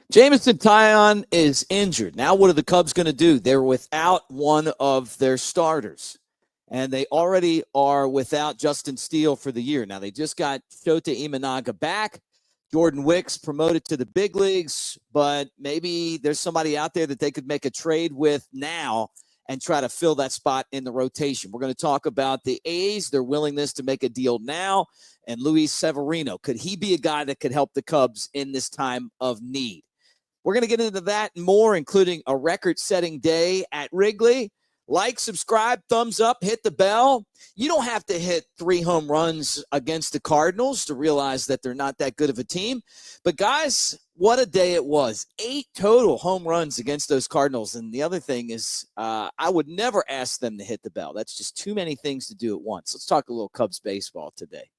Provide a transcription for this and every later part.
Jameson Taillon is injured. Now what are the Cubs going to do? They're without one of their starters, and they already are without Justin Steele for the year. Now they just got Shota Imanaga back. Jordan Wicks promoted to the big leagues, but maybe there's somebody out there that they could make a trade with now and try to fill that spot in the rotation. We're going to talk about the A's, their willingness to make a deal now, and Luis Severino. Could he be a guy that could help the Cubs in this time of need? We're going to get into that and more, including a record-setting day at Wrigley. Like, subscribe, thumbs up, hit the bell. You don't have to hit 3 home runs against the Cardinals to realize that they're not that good of a team. But, guys, what a day it was. 8 total home runs against those Cardinals. And the other thing is I would never ask them to hit the bell. That's just too many things to do at once. Let's talk a little Cubs baseball today.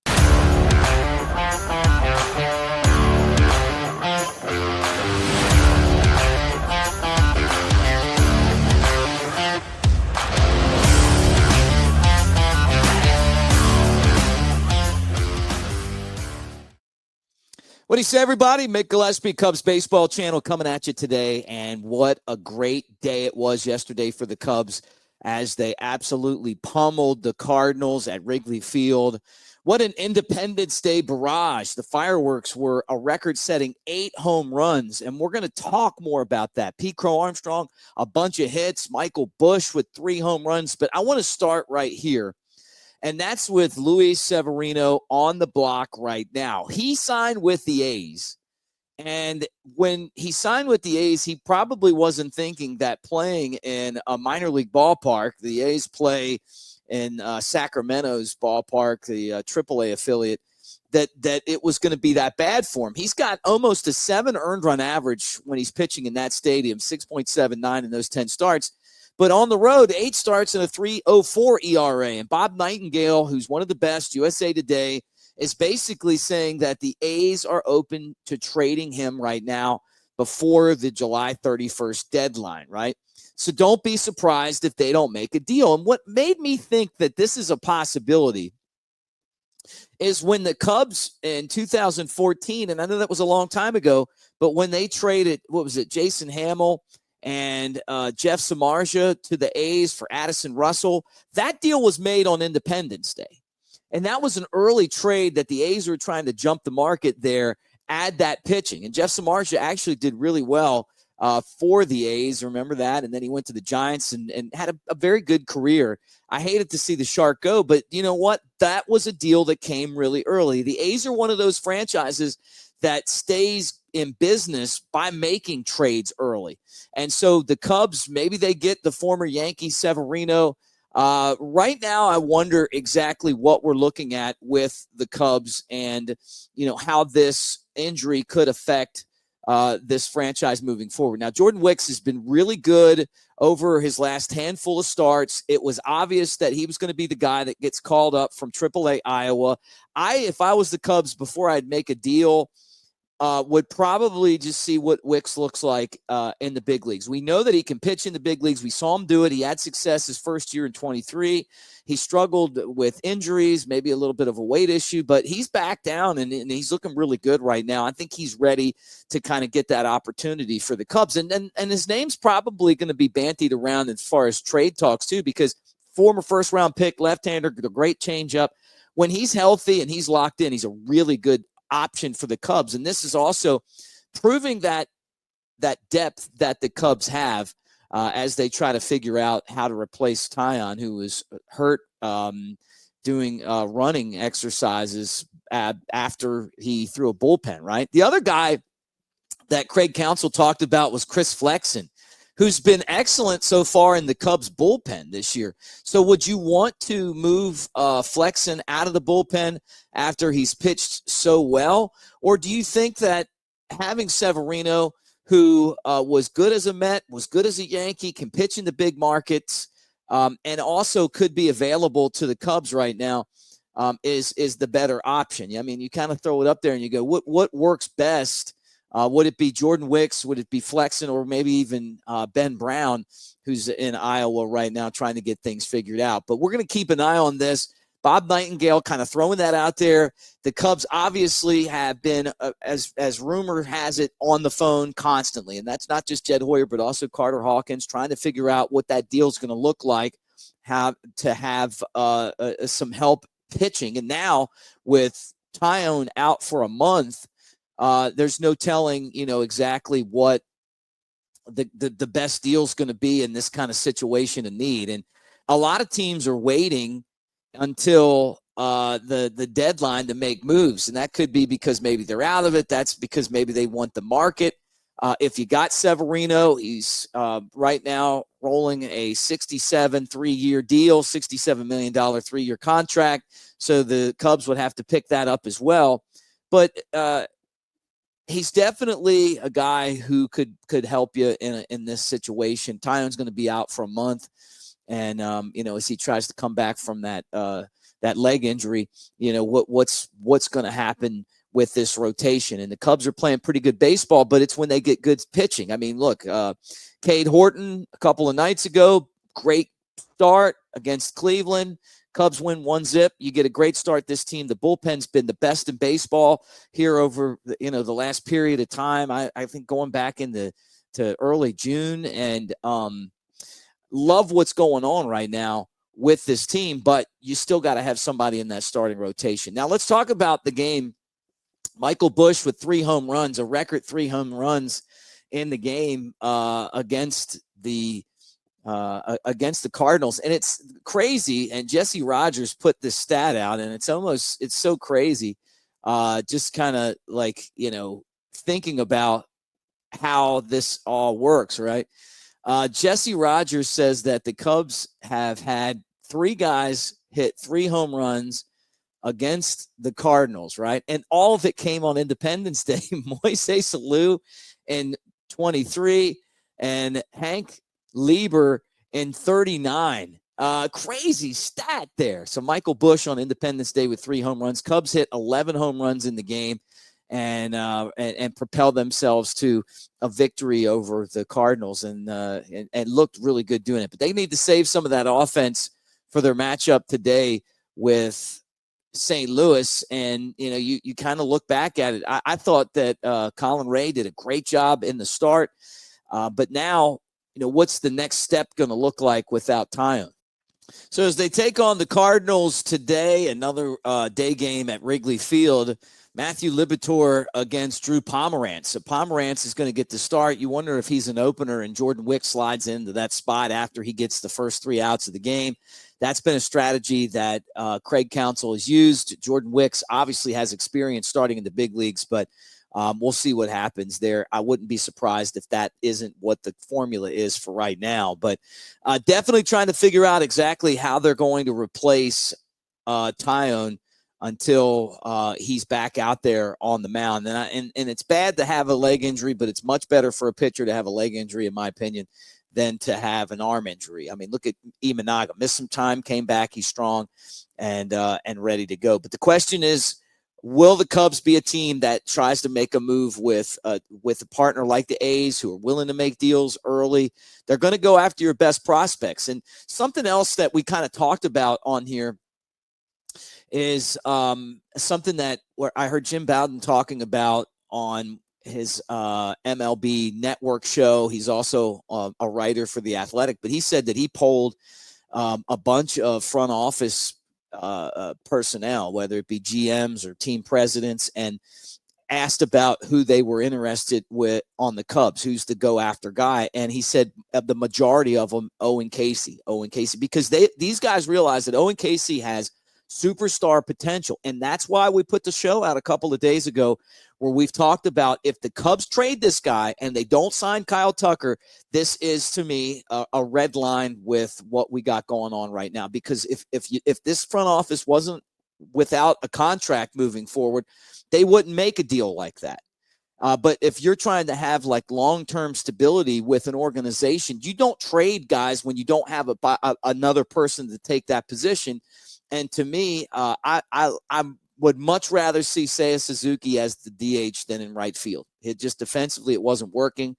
What do you say, everybody? Mick Gillespie, Cubs Baseball Channel, coming at you today. And what a great day it was yesterday for the Cubs as they absolutely pummeled the Cardinals at Wrigley Field. What an Independence Day barrage. The fireworks were a record-setting 8 home runs, and we're going to talk more about that. Pete Crow Armstrong, a bunch of hits. Michael Busch with 3 home runs. But I want to start right here. And that's with Luis Severino on the block right now. He signed with the A's. And when he signed with the A's, he probably wasn't thinking that playing in a minor league ballpark, the A's play in Sacramento's ballpark, the AAA affiliate, that it was going to be that bad for him. He's got almost a 7 earned run average when he's pitching in that stadium, 6.79 in those 10 starts. But on the road, 8 starts and a 3.04 ERA. And Bob Nightengale, who's one of the best, USA Today, is basically saying that the A's are open to trading him right now before the July 31st deadline, right? So don't be surprised if they don't make a deal. And what made me think that this is a possibility is when the Cubs in 2014, and I know that was a long time ago, but when they traded, Jason Hamill and Jeff Samardzija to the A's for Addison Russell, that deal was made on Independence Day. And that was an early trade that the A's were trying to jump the market there, add that pitching. And Jeff Samardzija actually did really well for the A's, remember that? And then he went to the Giants and had a very good career. I hated to see the Shark go, but you know what? That was a deal that came really early. The A's are one of those franchises that stays in business by making trades early. And so the Cubs, maybe they get the former Yankee Severino. Right now, I wonder exactly what we're looking at with the Cubs and, how this injury could affect this franchise moving forward. Now, Jordan Wicks has been really good over his last handful of starts. It was obvious that he was going to be the guy that gets called up from AAA Iowa. If I was the Cubs, before I'd make a deal, would probably just see what Wicks looks like in the big leagues. We know that he can pitch in the big leagues. We saw him do it. He had success his first year in 23. He struggled with injuries, maybe a little bit of a weight issue, but he's back down and he's looking really good right now. I think he's ready to kind of get that opportunity for the Cubs. And his name's probably going to be bantied around as far as trade talks too, because former first-round pick, left-hander, the great changeup. When he's healthy and he's locked in, he's a really good option for the Cubs. And this is also proving that depth that the Cubs have as they try to figure out how to replace Taillon, who was hurt doing running exercises after he threw a bullpen, right? The other guy that Craig Counsell talked about was Chris Flexen, who's been excellent so far in the Cubs bullpen this year. So would you want to move Flexen out of the bullpen after he's pitched so well? Or do you think that having Severino, who was good as a Met, was good as a Yankee, can pitch in the big markets, and also could be available to the Cubs right now, is the better option? I mean, you kind of throw it up there and you go, what works best? Would it be Jordan Wicks? Would it be Flexen, or maybe even Ben Brown, who's in Iowa right now trying to get things figured out? But we're going to keep an eye on this. Bob Nightengale kind of throwing that out there. The Cubs obviously have been, as rumor has it, on the phone constantly. And that's not just Jed Hoyer, but also Carter Hawkins, trying to figure out what that deal is going to look like, how to have some help pitching. And now with Taillon out for a month, there's no telling, exactly what the best deal is going to be in this kind of situation of need. And a lot of teams are waiting until the deadline to make moves. And that could be because maybe they're out of it. That's because maybe they want the market. If you got Severino, he's right now rolling a 67 3-year deal, $67 million 3-year contract. So the Cubs would have to pick that up as well. But he's definitely a guy who could help you in this situation. Taillon's going to be out for a month. And, as he tries to come back from that leg injury, what's going to happen with this rotation. And the Cubs are playing pretty good baseball, but it's when they get good pitching. I mean, look, Cade Horton a couple of nights ago, great start against Cleveland. Cubs win 1-0. You get a great start. This team, the bullpen's been the best in baseball here over the last period of time. I think going back to early June, and love what's going on right now with this team, but you still got to have somebody in that starting rotation. Now let's talk about the game. Michael Busch with 3 home runs, a record 3 home runs in the game against the Cardinals. And it's crazy. And Jesse Rogers put this stat out, and it's so crazy. Just kind of like, thinking about how this all works, right? Jesse Rogers says that the Cubs have had 3 guys hit 3 home runs against the Cardinals, right? And all of it came on Independence Day. Moises Alou in 23 and Hank Lieber in 39. Crazy stat there. So Michael Busch on Independence Day with 3 home runs. Cubs hit 11 home runs in the game and propelled themselves to a victory over the Cardinals and looked really good doing it. But they need to save some of that offense for their matchup today with St. Louis. And, you kind of look back at it. I thought that Colin Ray did a great job in the start. But now, what's the next step going to look like without Taillon? So as they take on the Cardinals today, another day game at Wrigley Field, Matthew Liberatore against Drew Pomerantz. So Pomerantz is going to get the start. You wonder if he's an opener and Jordan Wicks slides into that spot after he gets the first 3 outs of the game. That's been a strategy that Craig Counsell has used. Jordan Wicks obviously has experience starting in the big leagues, but we'll see what happens there. I wouldn't be surprised if that isn't what the formula is for right now. But definitely trying to figure out exactly how they're going to replace Taillon until he's back out there on the mound. And it's bad to have a leg injury, but it's much better for a pitcher to have a leg injury, in my opinion, than to have an arm injury. I mean, look at Imanaga. Missed some time, came back. He's strong and ready to go. But the question is, will the Cubs be a team that tries to make a move with a partner like the A's who are willing to make deals early? They're going to go after your best prospects. And something else that we kind of talked about on here is something that where I heard Jim Bowden talking about on his MLB network show. He's also a writer for The Athletic, but he said that he polled a bunch of front office personnel, whether it be GMs or team presidents, and asked about who they were interested with on the Cubs, who's the go after guy. And he said the majority of them, Owen Casey, because these guys realize that Owen Casey has superstar potential. And that's why we put the show out a couple of days ago where we've talked about if the Cubs trade this guy and they don't sign Kyle Tucker, this is to me a red line with what we got going on right now. Because if this front office wasn't without a contract moving forward, they wouldn't make a deal like that. But if you're trying to have like long-term stability with an organization, you don't trade guys when you don't have another person to take that position. And to me, I would much rather see Seiya Suzuki as the DH than in right field. It just defensively, it wasn't working.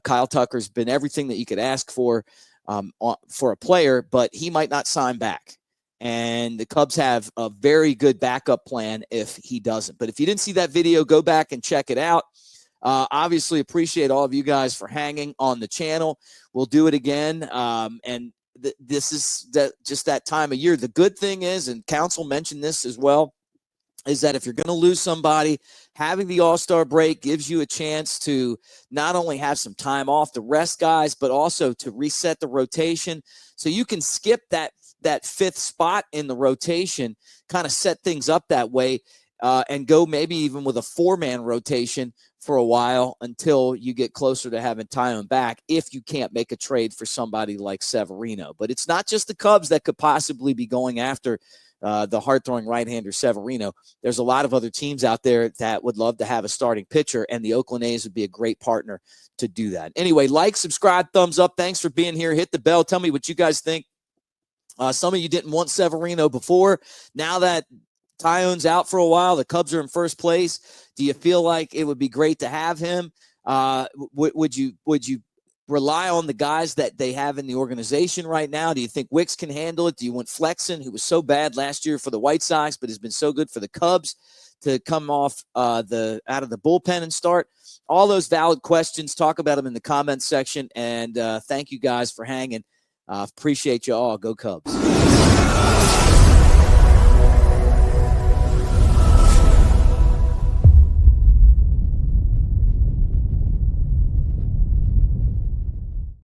Kyle Tucker's been everything that you could ask for a player, but he might not sign back. And the Cubs have a very good backup plan if he doesn't. But if you didn't see that video, go back and check it out. Obviously, appreciate all of you guys for hanging on the channel. We'll do it again. This is just that time of year. The good thing is, and Council mentioned this as well, is that if you're going to lose somebody, having the All-Star break gives you a chance to not only have some time off to rest guys, but also to reset the rotation. So you can skip that fifth spot in the rotation, kind of set things up that way, and go maybe even with a 4-man rotation for a while until you get closer to having Taillon back, if you can't make a trade for somebody like Severino. But it's not just the Cubs that could possibly be going after the hard-throwing right-hander Severino. There's a lot of other teams out there that would love to have a starting pitcher, and the Oakland A's would be a great partner to do that. Anyway, like, subscribe, thumbs up. Thanks for being here. Hit the bell. Tell me what you guys think. Some of you didn't want Severino before. Now that Taillon's out for a while, the Cubs are in first place. Do you feel like it would be great to have him? Would you rely on the guys that they have in the organization right now? Do you think Wicks can handle it? Do you want Flexen, who was so bad last year for the White Sox but has been so good for the Cubs, to come off out of the bullpen and start? All those valid questions. Talk about them in the comments section. And thank you guys for hanging. Appreciate you all. Go Cubs.